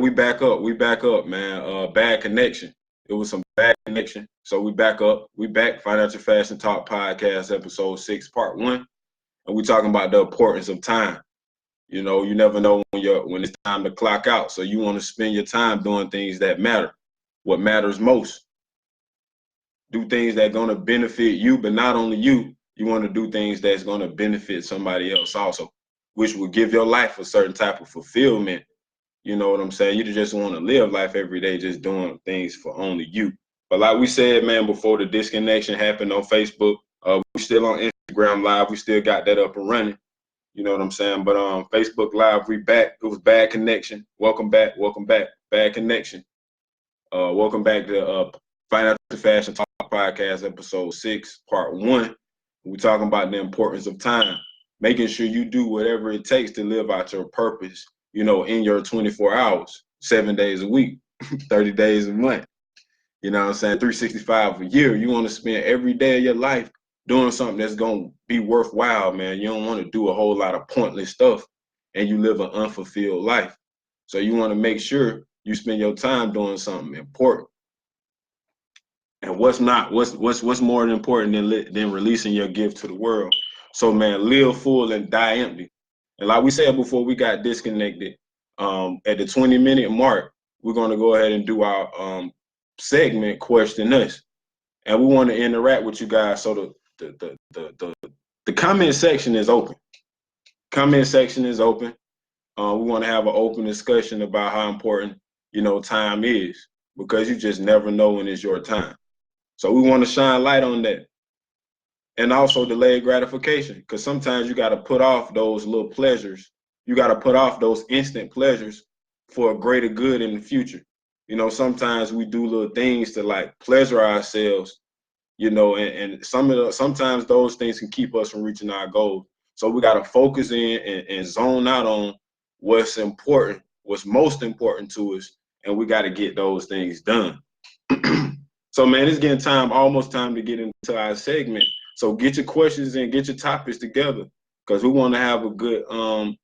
we back up. We back up, man. Bad connection. It was some bad connection. So we back up. We back. Financial Fashion Talk Podcast, episode 6, part 1. And we talking about the importance of time. You know, you never know when it's time to clock out. So you want to spend your time doing things that matter. What matters most. Do things that are going to benefit you, but not only you. You want to do things that's going to benefit somebody else also, which will give your life a certain type of fulfillment. You know what I'm saying? You just want to live life every day just doing things for only you. But like we said, man, before the disconnection happened on Facebook, we still on Instagram Live. We still got that up and running. You know what I'm saying? But Facebook Live, we back. It was bad connection. Welcome back. Welcome back. Bad connection. Welcome back to Financial Fashion Talk Podcast, episode 6, part 1. We're talking about the importance of time, making sure you do whatever it takes to live out your purpose, you know, in your 24 hours, 7 days a week, 30 days a month. You know what I'm saying? 365 a year. You want to spend every day of your life doing something that's going to be worthwhile, man. You don't want to do a whole lot of pointless stuff and you live an unfulfilled life. So you want to make sure you spend your time doing something important. And what's more important than releasing your gift to the world? So, man, live full and die empty. And like we said before we got disconnected, at the 20-minute mark, we're going to go ahead and do our segment, Question Us. And we want to interact with you guys. So the comment section is open. Comment section is open. We want to have an open discussion about how important, you know, time is, because you just never know when it's your time. So we want to shine light on that. And also delayed gratification, because sometimes you got to put off those little pleasures. You got to put off those instant pleasures for a greater good in the future. You know, sometimes we do little things to like pleasure ourselves, you know, and sometimes those things can keep us from reaching our goals. So we got to focus in and zone out on what's important, what's most important to us, and we got to get those things done. So, man, it's getting almost time to get into our segment. So get your questions and get your topics together, because we want to have a good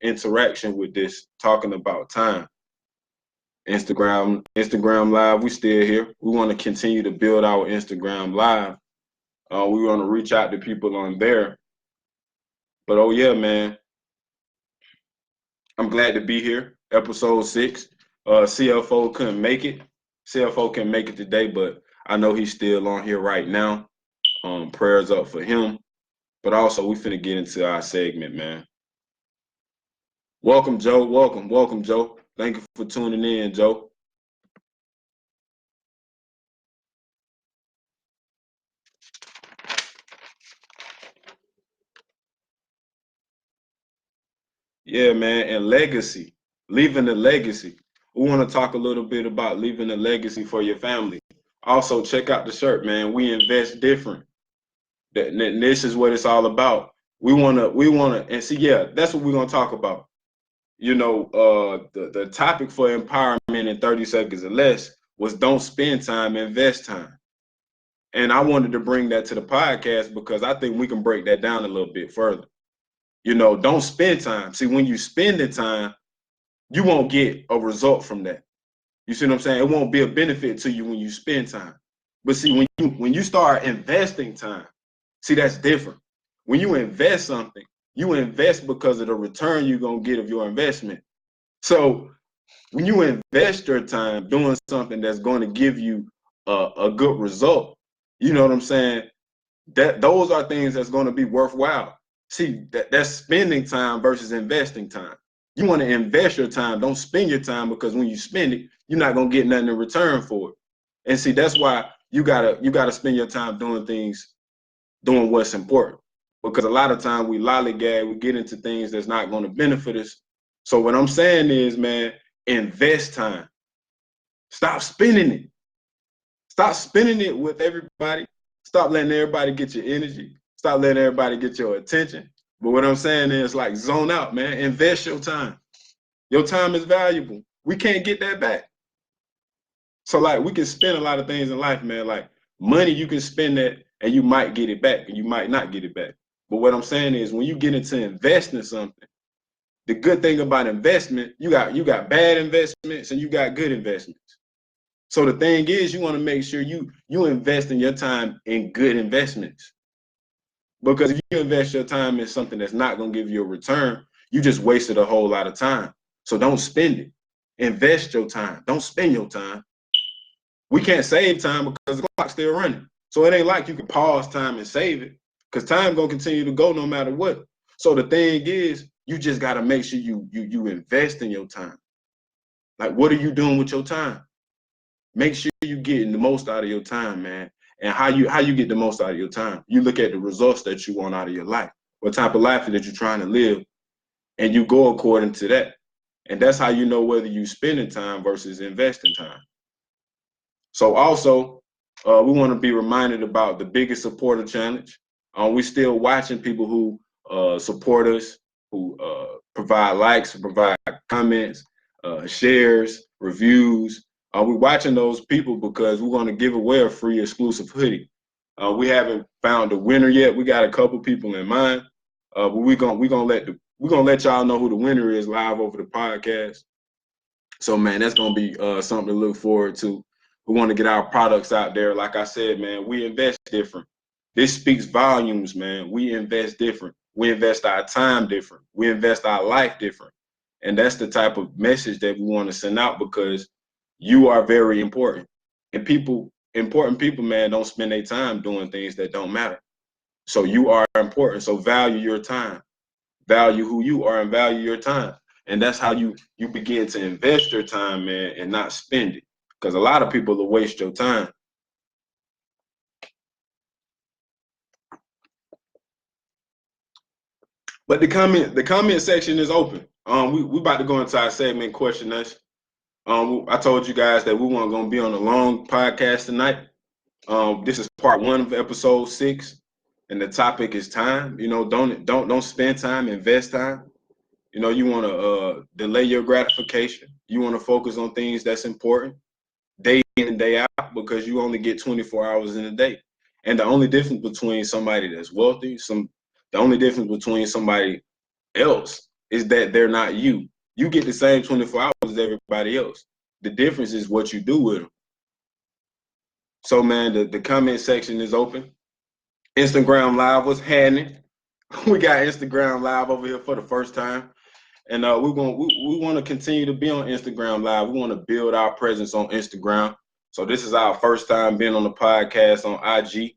interaction with this, talking about time. Instagram Live, we still here. We want to continue to build our Instagram Live. We want to reach out to people on there. But, oh, yeah, man, I'm glad to be here. Episode 6. CFO couldn't make it. CFO couldn't make it today, but I know he's still on here right now. Prayers up for him. But also, we finna get into our segment, man. Welcome, Joe. Welcome, Joe. Thank you for tuning in, Joe. Yeah, man, and legacy. Leaving a legacy. We want to talk a little bit about leaving a legacy for your family. Also, check out the shirt, man. We invest different. This is what it's all about. We wanna, and see, yeah, that's what we're gonna talk about. You know, the topic for empowerment in 30 seconds or less was don't spend time, invest time. And I wanted to bring that to the podcast because I think we can break that down a little bit further. You know, don't spend time. See, when you spend the time, you won't get a result from that. You see what I'm saying? It won't be a benefit to you when you spend time. But see, when you start investing time, see, that's different. When you invest something, you invest because of the return you're going to get of your investment. So when you invest your time doing something that's going to give you a good result, you know what I'm saying? Those are things that's going to be worthwhile. See, that's spending time versus investing time. You want to invest your time. Don't spend your time, because when you spend it, you're not going to get nothing in return for it. And see, that's why you gotta spend your time doing what's important. Because a lot of time we lollygag, we get into things that's not going to benefit us. So what I'm saying is, man, invest time. Stop spending it. Stop spending it with everybody. Stop letting everybody get your energy. Stop letting everybody get your attention. But what I'm saying is, like, zone out, man. Invest your time. Your time is valuable. We can't get that back. So, like, we can spend a lot of things in life, man. Like, money, you can spend that and you might get it back and you might not get it back. But what I'm saying is, when you get into investing something, The good thing about investment, you got bad investments and you got good investments. So the thing is, you want to make sure you invest in your time in good investments. Because if you invest your time in something that's not going to give you a return, you just wasted a whole lot of time. So don't spend it. Invest your time. Don't spend your time. We can't save time because the clock's still running. So it ain't like you can pause time and save it, because time gonna continue to go no matter what. So the thing is, you just gotta make sure you invest in your time. Like, what are you doing with your time? Make sure you getting the most out of your time, man. And how you get the most out of your time? You look at the results that you want out of your life. What type of life that you're trying to live, and you go according to that. And that's how you know whether you spending time versus investing time. So also, we want to be reminded about the biggest supporter challenge. We're still watching people who support us, who provide likes, provide comments, shares, reviews. We're watching those people because we're going to give away a free exclusive hoodie. We haven't found a winner yet. We got a couple people in mind, but we're gonna let y'all know who the winner is live over the podcast. So man, that's gonna be something to look forward to. We want to get our products out there. Like I said, man, we invest different. This speaks volumes, man. We invest different. We invest our time different. We invest our life different. And that's the type of message that we want to send out, because you are very important. And important people, man, don't spend their time doing things that don't matter. So you are important. So value your time. Value who you are and value your time. And that's how you begin to invest your time, man, and not spend it. Because a lot of people will waste your time. But the comment section is open. We about to go into our segment question us. I told you guys that we weren't gonna be on a long podcast tonight. This is part 1 of episode 6, and the topic is time. You know, don't spend time, invest time. You know, you want to delay your gratification. You want to focus on things that's important day in and day out, because you only get 24 hours in a day. And the only difference between somebody that's wealthy, the only difference between somebody else is that they're not you. You get the same 24 hours as everybody else. The difference is what you do with them. So, man, the comment section is open. Instagram Live was happening. We got Instagram Live over here for the first time. And we want to continue to be on Instagram Live. We want to build our presence on Instagram. So this is our first time being on the podcast on IG.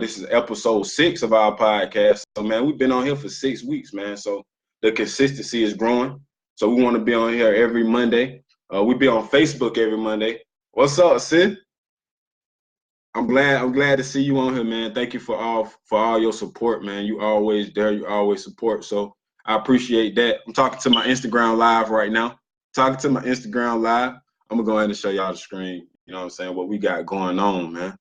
This is episode 6 of our podcast. So, man, we've been on here for 6 weeks, man. So the consistency is growing. So we want to be on here every Monday. We be on Facebook every Monday. What's up, Sid? I'm glad to see you on here, man. Thank you for all your support, man. You always there. You always support. So I appreciate that. I'm talking to my Instagram Live right now. Talking to my Instagram Live. I'm gonna go ahead and show y'all the screen. You know what I'm saying? What we got going on, man.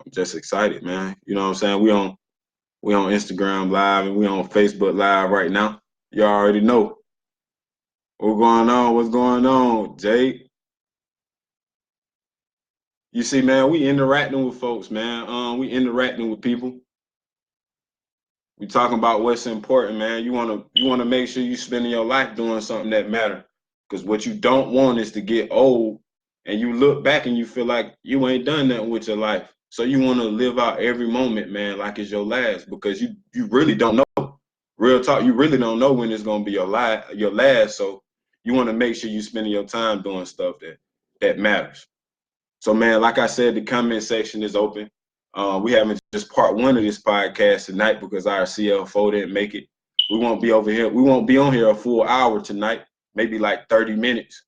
I'm just excited, man. You know what I'm saying? We on Instagram Live and we on Facebook Live right now. You already know what's going on. What's going on, Jake? You see, man, we interacting with folks, man. We interacting with people. We talking about what's important, man. You wanna make sure you spending your life doing something that matters. Because what you don't want is to get old and you look back and you feel like you ain't done nothing with your life. So you want to live out every moment, man, like it's your last, because you really don't know. Real talk, you really don't know when it's gonna be your last. So you want to make sure you spending your time doing stuff that matters. So, man, like I said, the comment section is open. We having just part 1 of this podcast tonight because our CFO didn't make it. We won't be over here. We won't be on here a full hour tonight, maybe like 30 minutes.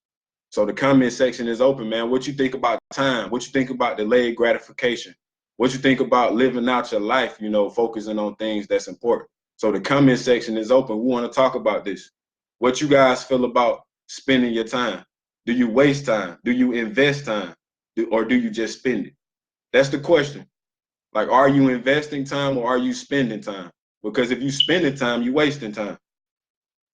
So the comment section is open, man. What you think about time? What you think about delayed gratification? What you think about living out your life, you know, focusing on things that's important? So the comment section is open. We want to talk about this. What you guys feel about spending your time? Do you waste time? Do you invest time? Or do you just spend it? That's the question. Like, are you investing time or are you spending time? Because if you spending time, you wasting time.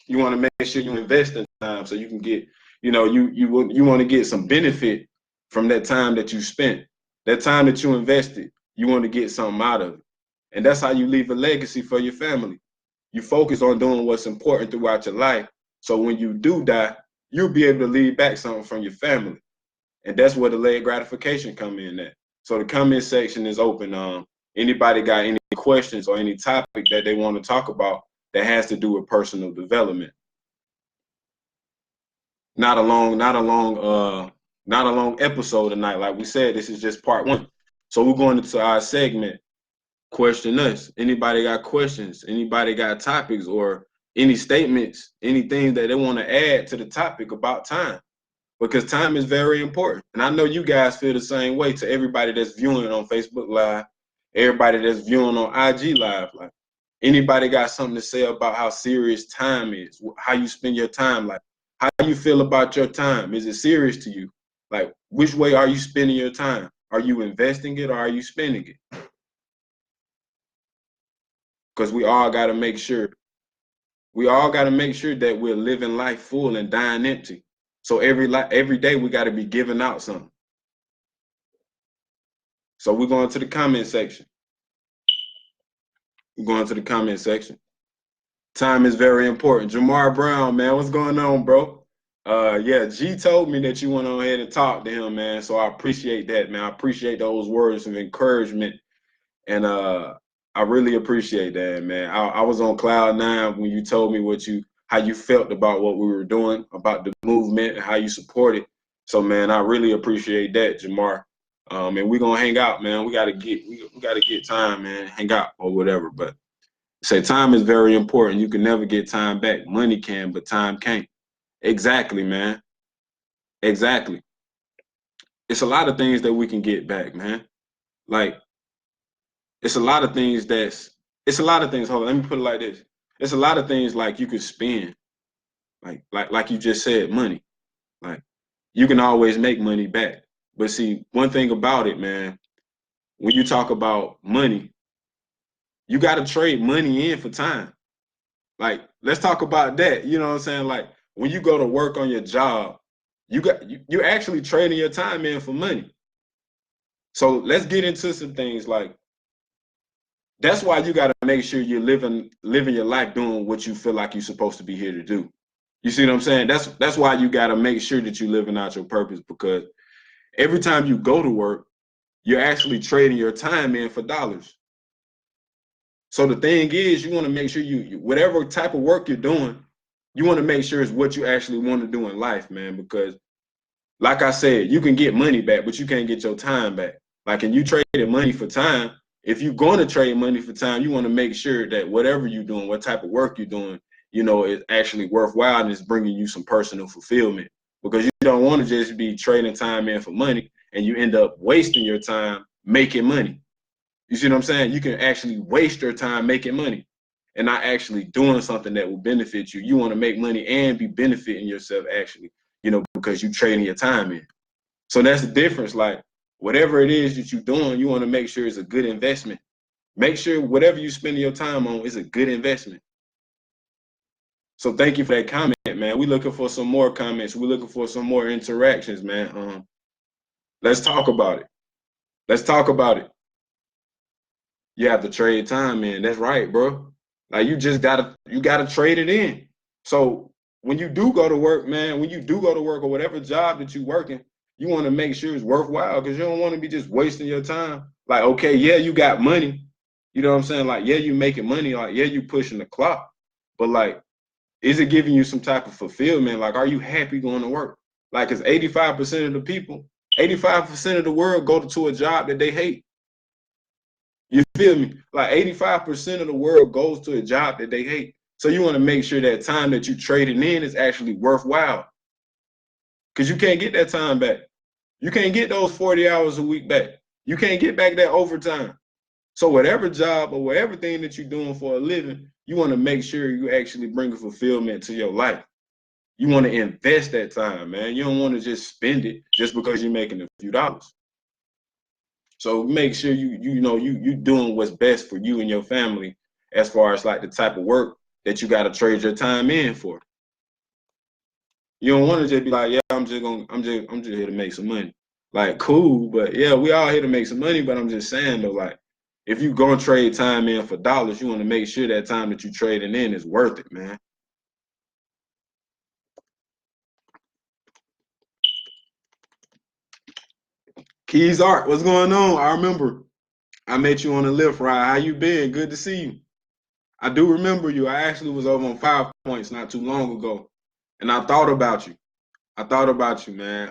You want to make sure you invest in time so you can get, you know, you want to get some benefit from that time that you spent. That time that you invested, you want to get something out of it. And that's how you leave a legacy for your family. You focus on doing what's important throughout your life. So when you do die, you'll be able to leave back something from your family. And that's where delayed gratification come in at. So the comment section is open. Anybody got any questions or any topic that they want to talk about that has to do with personal development? Not a long episode tonight. Like we said, this is just part one. So we're going into our segment, Question Us. Anybody got questions? Anybody got topics or any statements, anything that they want to add to the topic about time? Because time is very important. And I know you guys feel the same way. To everybody that's viewing on Facebook Live, everybody that's viewing on IG Live. Like, anybody got something to say about how serious time is, how you spend your time? Like, how you feel about your time? Is it serious to you? Like, which way are you spending your time? Are you investing it or are you spending it? Because we all got to make sure that we're living life full and dying empty. So every day we got to be giving out something. So we're going to the comment section. We're going to the comment section. Time is very important. Jamar Brown, man, what's going on, bro? Yeah, G told me that you went on ahead and talked to him, man. So I appreciate that, man. I appreciate those words of encouragement. And I really appreciate that, man. I was on cloud nine when you told me how you felt about what we were doing, about the movement, and how you support it. So, man, I really appreciate that, Jamar. And we're gonna hang out, man. We gotta get time, man. Hang out or whatever. But say time is very important. You can never get time back. Money can, but time can't. Exactly, man. Exactly. It's a lot of things that we can get back, man. Like, it's a lot of things. Hold on, let me put it like this. It's a lot of things like you could spend, like you just said, money. Like, you can always make money back. But see, one thing about it, man, when you talk about money, you got to trade money in for time. Like, let's talk about that. You know what I'm saying? Like, when you go to work on your job, you're actually trading your time in for money. So let's get into some things. Like, that's why you got to make sure you're living your life doing what you feel like you're supposed to be here to do. You see what I'm saying? That's why you got to make sure that you're living out your purpose, because every time you go to work, you're actually trading your time in for dollars. So the thing is, you want to make sure you whatever type of work you're doing, you want to make sure it's what you actually want to do in life, man. Because, like I said, you can get money back, but you can't get your time back. Like, and you traded money for time. If you're going to trade money for time, you want to make sure that whatever you're doing, what type of work you're doing, you know, is actually worthwhile and is bringing you some personal fulfillment. Because you don't want to just be trading time in for money and you end up wasting your time making money. You see what I'm saying? You can actually waste your time making money and not actually doing something that will benefit you. You want to make money and be benefiting yourself, actually, you know, because you're trading your time in. So that's the difference. Like, whatever it is that you're doing, you want to make sure it's a good investment. Make sure whatever you're spending your time on is a good investment. So thank you for that comment, man. We're looking for some more comments. We're looking for some more interactions, man. Let's talk about it. Let's talk about it. You have to trade time in. That's right, bro. Like, you gotta trade it in. So when you do go to work, man, or whatever job that you're working, you want to make sure it's worthwhile, because you don't want to be just wasting your time. Like, okay, yeah, you got money. You know what I'm saying? Like, yeah, you making money. Like, yeah, you pushing the clock. But, like, is it giving you some type of fulfillment? Like, are you happy going to work? Like, because 85% of the people, 85% of the world go to a job that they hate. You feel me? Like, 85% of the world goes to a job that they hate. So you want to make sure that time that you trading in is actually worthwhile. Because you can't get that time back. You can't get those 40 hours a week back. You can't get back that overtime. So whatever job or whatever thing that you're doing for a living, you want to make sure you actually bring a fulfillment to your life. You want to invest that time, man. You don't want to just spend it just because you're making a few dollars. So make sure you doing what's best for you and your family, as far as like the type of work that you got to trade your time in for. You don't want to just be like, yeah, I'm just here to make some money. Like, cool, but yeah, we all here to make some money. But I'm just saying though, like, if you gonna trade time in for dollars, you want to make sure that time that you trading in is worth it, man. Keys Art, what's going on? I remember I met you on the lift ride. How you been? Good to see you. I do remember you. I actually was over on 5 Points not too long ago, and I thought about you. I thought about you, man.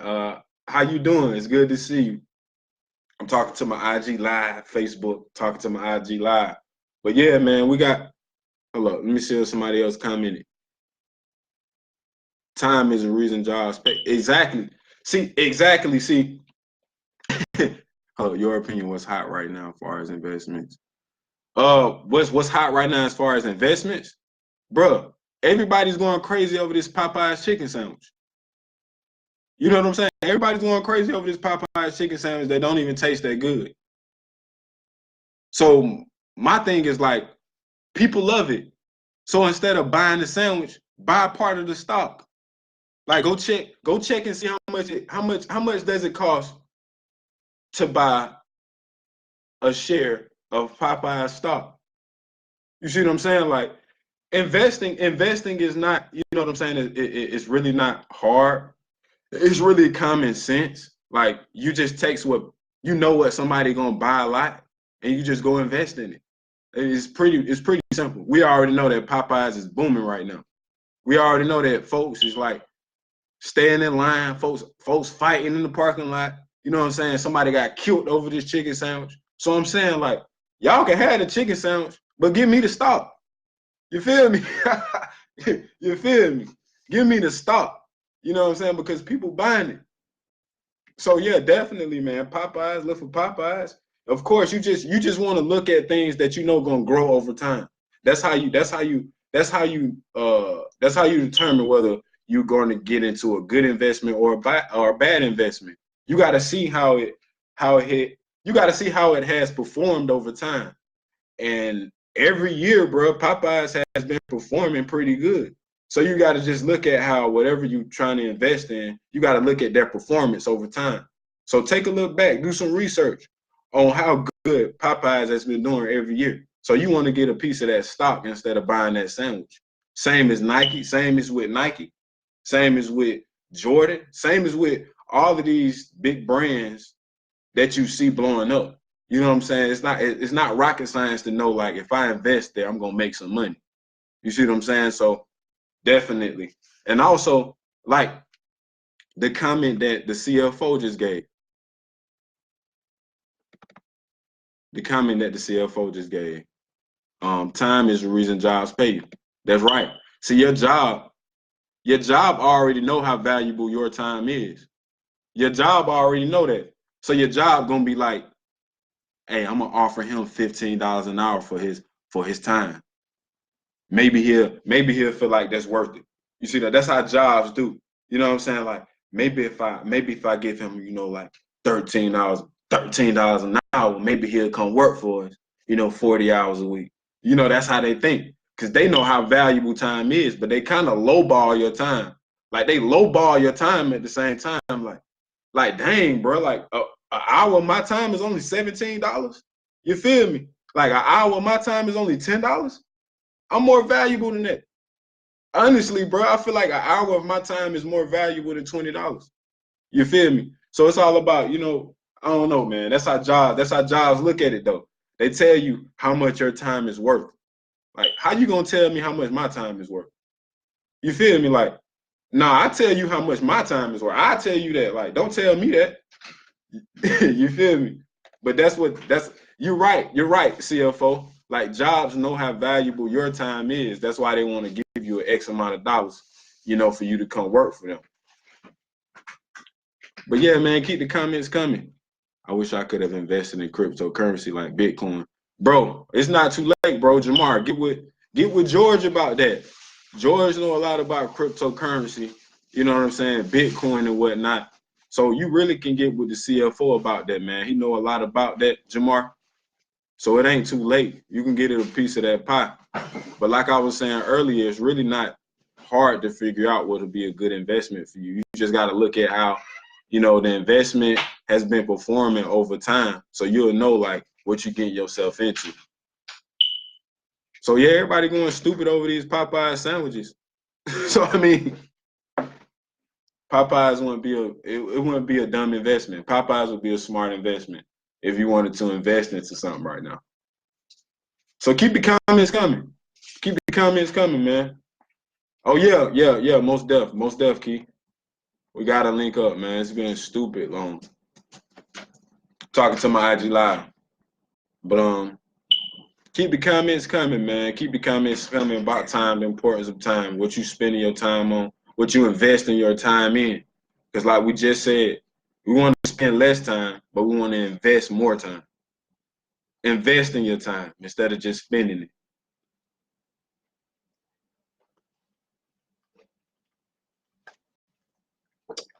How you doing? It's good to see you. I'm talking to my IG live, Facebook, talking to my IG live. But yeah, man, we got. Hold up, let me see if somebody else commented. Time is a reason jobs pay. Exactly. See, exactly. See, oh, your opinion was hot right now as far as investments. What's hot right now as far as investments, bruh? Everybody's going crazy over this Popeye's chicken sandwich. You know what I'm saying? Everybody's going crazy over this Popeye's chicken sandwich that don't even taste that good. So my thing is like, people love it. So instead of buying the sandwich, buy part of the stock. Like go check and see how much does it cost to buy a share of Popeye's stock. You see what I'm saying? Like investing is not, you know what I'm saying? It's really not hard. It's really common sense. Like you just takes what you know what somebody gonna buy a lot, and you just go invest in it. It's pretty simple. We already know that Popeyes is booming right now. We already know that folks is like staying in line, folks fighting in the parking lot. You know what I'm saying? Somebody got killed over this chicken sandwich. So I'm saying like y'all can have the chicken sandwich, but give me the stock. You feel me? You feel me? Give me the stock. You know what I'm saying? Because people buying it. So yeah, definitely, man. Popeyes, look for Popeyes. Of course, you just want to look at things that you know gonna grow over time. That's how you determine whether you're going to get into a good investment or a bad investment. You got to see you got to see how it has performed over time. And every year, bro, Popeyes has been performing pretty good. So you got to just look at how whatever you're trying to invest in, you got to look at their performance over time. So take a look back, do some research on how good Popeyes has been doing every year. So you want to get a piece of that stock instead of buying that sandwich. Same as Nike, same as with Nike, same as with Jordan, same as with all of these big brands that you see blowing up. You know what I'm saying? It's not rocket science to know like if I invest there, I'm gonna make some money. You see what I'm saying? So definitely. And also, like the comment that the CFO just gave. The comment that the CFO just gave. Time is the reason jobs pay you. That's right. See, your job already know how valuable your time is. Your job already know that. So your job gonna be like, hey, I'm gonna offer him $15 an hour for his time. Maybe he'll feel like that's worth it. You see that's how jobs do. You know what I'm saying? Like maybe if I give him, you know, like $13 an hour, maybe he'll come work for us, 40 hours a week. That's how they think. Because they know how valuable time is, but they kind of lowball your time. Like they lowball your time at the same time. Like dang, bro, like an hour of my time is only $17. You feel me? Like an hour of my time is only $10. I'm more valuable than that. Honestly, bro, I feel like an hour of my time is more valuable than $20. You feel me? So it's all about, I don't know, man. That's how jobs look at it though. They tell you how much your time is worth. Like, how you gonna tell me how much my time is worth? You feel me? Like, nah, I tell you how much my time is worth. I tell you that. Like, don't tell me that. You feel me? But you're right, CFO. Like jobs know how valuable your time is. That's why they want to give you an X amount of dollars, for you to come work for them. But yeah, man, keep the comments coming. I wish I could have invested in cryptocurrency like Bitcoin. Bro, it's not too late, bro. Jamar, get with George about that. George know a lot about cryptocurrency, you know what I'm saying, Bitcoin and whatnot. So you really can get with the CFO about that, man. He know a lot about that, Jamar. So it ain't too late. You can get a piece of that pie. But like I was saying earlier, it's really not hard to figure out what would be a good investment for you. You just got to look at how, the investment has been performing over time. So you'll know, like, what you get yourself into. So yeah, everybody going stupid over these Popeye sandwiches. So I mean, Popeyes wouldn't be it wouldn't be a dumb investment. Popeyes would be a smart investment if you wanted to invest into something right now. So keep the comments coming. Keep the comments coming, man. Oh yeah. Most def, Key. We gotta link up, man. It's been stupid long. Talking to my IG live. But keep the comments coming, man. Keep the comments coming about time, the importance of time, what you spending your time on, what you investing your time in. Because like we just said, we want to spend less time, but we want to invest more time. Invest in your time instead of just spending it.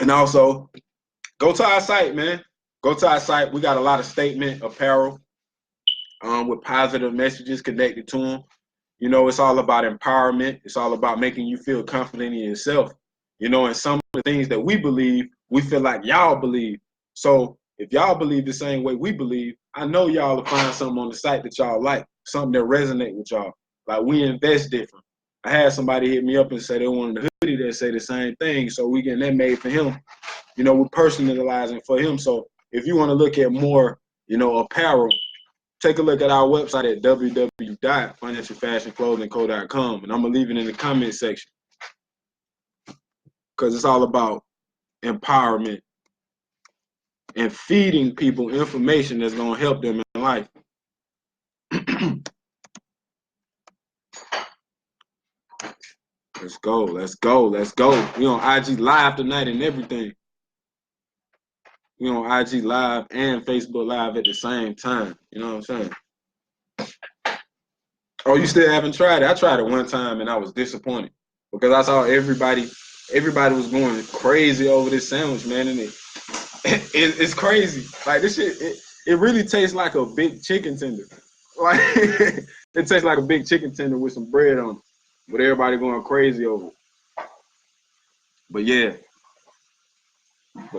And also, go to our site, man. Go to our site. We got a lot of statement apparel with positive messages connected to them. You know, it's all about empowerment. It's all about making you feel confident in yourself. You know, and some of the things that we believe, we feel like y'all believe. So if y'all believe the same way we believe, I know y'all will find something on the site that y'all like, something that resonate with y'all. Like we invest different. I had somebody hit me up and say they wanted a hoodie that say the same thing. So we getting that made for him. You know, we're personalizing for him. So if you want to look at more, you know, apparel, take a look at our website at www.financialfashionclothingco.com, and I'm going to leave it in the comment section because it's all about empowerment and feeding people information that's going to help them in life. Let's go. We on IG Live tonight and everything. We on IG Live and Facebook Live at the same time. You know what I'm saying? Oh, you still haven't tried it? I tried it one time and I was disappointed because I saw everybody was going crazy over this sandwich, man, and it's crazy. Like this shit, it really tastes like a big chicken tender. Like it tastes like a big chicken tender with some bread on it, with everybody going crazy over it. But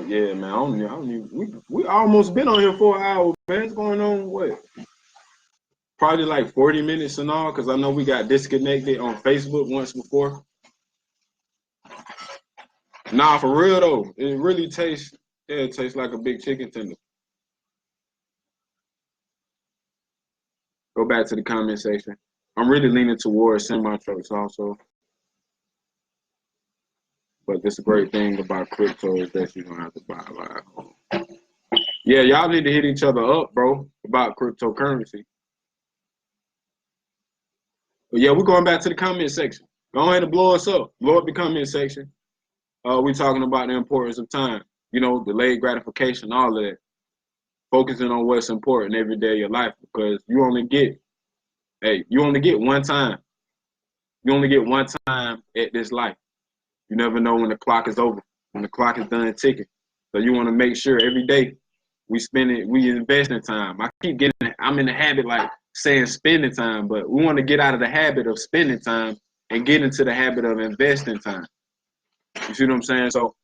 yeah, man, I don't even, we almost been on here for an hour, man. It's going on what? Probably like 40 minutes and all, because I know we got disconnected on Facebook once before. Nah, for real though, it really tastes, yeah, it tastes like a big chicken tender. Go back to the comment section. I'm really leaning towards semi-trucks also. But this great thing about crypto is that you don't have to buy live. Yeah, y'all need to hit each other up, bro, about cryptocurrency. But yeah, we're going back to the comment section. Go ahead and blow us up. Blow up the comment section. We're talking about the importance of time. You know, delayed gratification, all of that. Focusing on what's important every day of your life because you only get one time. You only get one time at this life. You never know when the clock is over, when the clock is done ticking. So you want to make sure every day we invest in time. I'm in the habit like saying spending time, but we want to get out of the habit of spending time and get into the habit of investing time. You see what I'm saying? So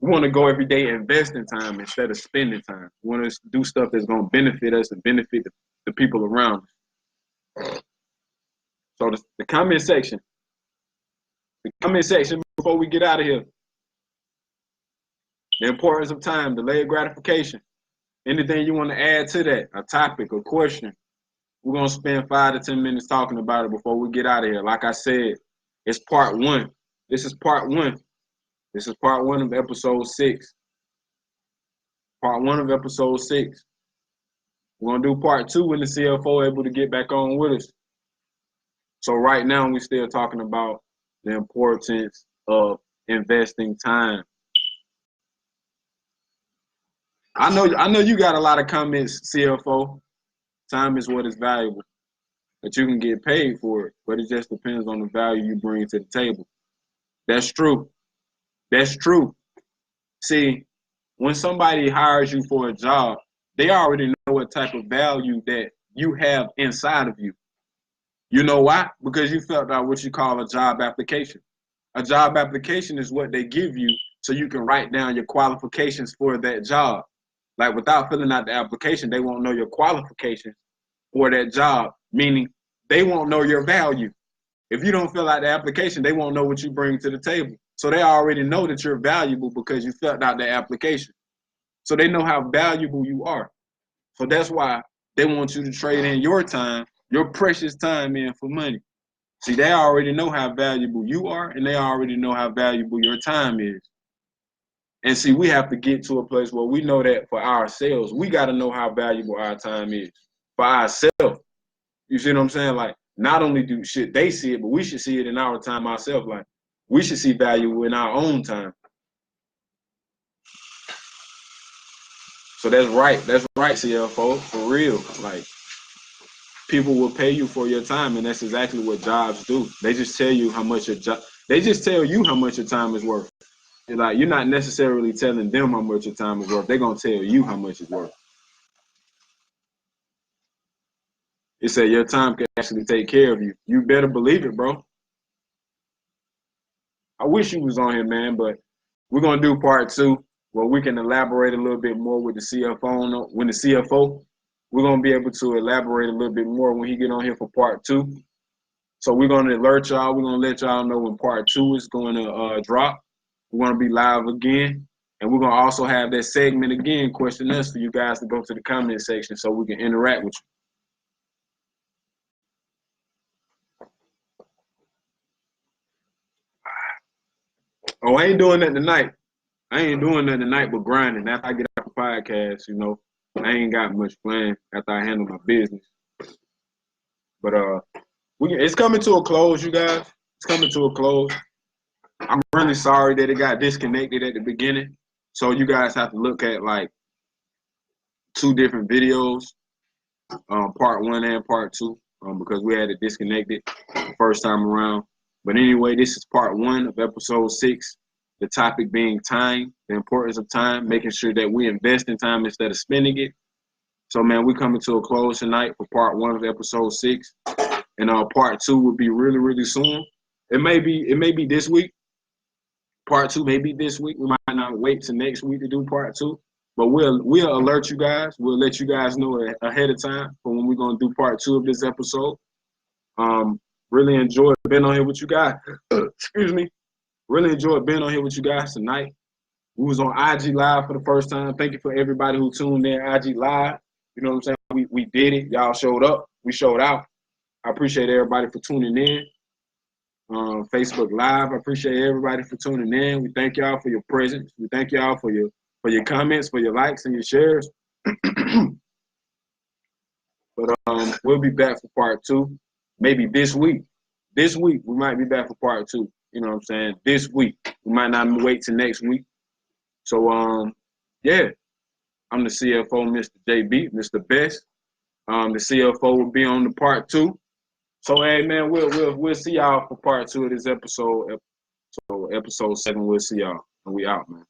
we want to go every day investing time instead of spending time. We want to do stuff that's going to benefit us and benefit the people around us. So the comment section. The comment section before we get out of here. The importance of time, delayed gratification. Anything you want to add to that, a topic, a question. We're going to spend 5 to 10 minutes talking about it before we get out of here. Like I said, it's part 1. This is part 1. This is part 1 of episode 6. Part 1 of episode 6. We're going to do part 2 when the CFO able to get back on with us. So right now, we're still talking about the importance of investing time. I know you got a lot of comments, CFO. Time is what is valuable. That you can get paid for it, but it just depends on the value you bring to the table. That's true. That's true. See, when somebody hires you for a job, they already know what type of value that you have inside of you. You know why? Because you filled out what you call a job application. A job application is what they give you so you can write down your qualifications for that job. Like without filling out the application, they won't know your qualifications for that job, meaning they won't know your value. If you don't fill out the application, they won't know what you bring to the table. So they already know that you're valuable because you filled out the application. So they know how valuable you are. So that's why they want you to trade in your time, your precious time in for money. See, they already know how valuable you are, and they already know how valuable your time is. And see, we have to get to a place where we know that for ourselves. We got to know how valuable our time is for ourselves. You see what I'm saying? Like, not only should they see it, but we should see it in our time ourselves. Like, we should see value in our own time. So that's right, CFO, for real. Like, people will pay you for your time, and that's exactly what jobs do. They just tell you how much they just tell you how much your time is worth. And like, you're not necessarily telling them how much your time is worth. They're gonna tell you how much it's worth. It said your time can actually take care of you. You better believe it, bro. I wish you was on here, man, but we're gonna do part 2 where we can elaborate a little bit more with the CFO. When the CFO, we're gonna be able to elaborate a little bit more when he get on here for part 2. So we're gonna alert y'all. We're gonna let y'all know when part 2 is going to drop. We're gonna be live again, and we're gonna also have that segment again, question us, for you guys to go to the comment section so we can interact with you. Oh, I ain't doing that tonight. I ain't doing that tonight but grinding. After I get off the podcast, you know, I ain't got much planned after I handle my business. But it's coming to a close, you guys. It's coming to a close. I'm really sorry that it got disconnected at the beginning. So you guys have to look at like 2 different videos, part 1 and part 2, because we had it disconnected the first time around. But anyway, this is part 1 of episode 6. The topic being time, the importance of time, making sure that we invest in time instead of spending it. So, man, we're coming to a close tonight for part 1 of episode 6. And part 2 will be really, really soon. It may be this week. Part 2 may be this week. We might not wait till next week to do part 2. But we'll alert you guys. We'll let you guys know ahead of time for when we're going to do part 2 of this episode. Really enjoyed being on here with you guys. Excuse me. Really enjoyed being on here with you guys tonight. We was on IG Live for the first time. Thank you for everybody who tuned in IG Live. You know what I'm saying? We did it. Y'all showed up. We showed out. I appreciate everybody for tuning in. Facebook Live, I appreciate everybody for tuning in. We thank y'all for your presence. We thank y'all for your comments, for your likes and your shares. But we'll be back for part 2, maybe this week. This week we might be back for part 2. You know what I'm saying? This week. We might not wait till next week. So yeah, I'm the CFO, Mr. JB, Mr. Best. The CFO will be on the part 2. So hey man, we'll see y'all for part 2 of this episode. So episode 7, we'll see y'all. And we out, man.